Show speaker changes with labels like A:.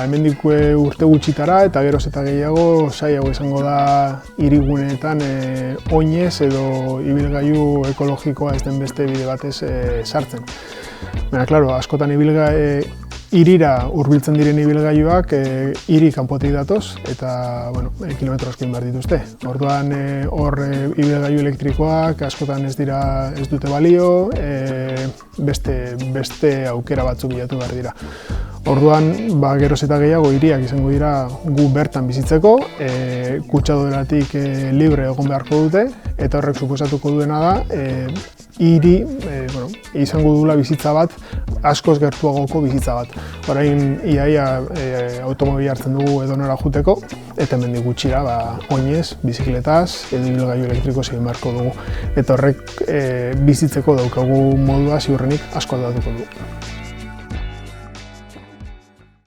A: hemendik urte gutxitara eta geroz eta gehiago zailago izango da hiriguneetan oinez edo ibilgailu ekologikoa ez den beste bide batez sartzen. Baina, klaro, askotan hirira hurbiltzen diren ibilgailuak hiri kanpotik datoz eta kilometro asko egin behar dituzte. Orduan hor ibilgailu elektrikoak askotan ez dute balio, beste aukera batzuk bilatu behar dira. Orduan, geroz eta gehiago hiriak izango dira gu bertan bizitzeko, kutsaduratik libre egon beharko dute, eta horrek suposatuko duena da, hiri izango dula bizitza bat, askoz gertuagoko bizitza bat. Orain, iaia automobila hartzen dugu edonora joateko, eta hemendik gutxira, oinez, bizikletaz, edo ibilgailu elektrikoz egin beharko dugu. Eta horrek bizitzeko daukagu modua ziurrenik asko aldatuko dugu.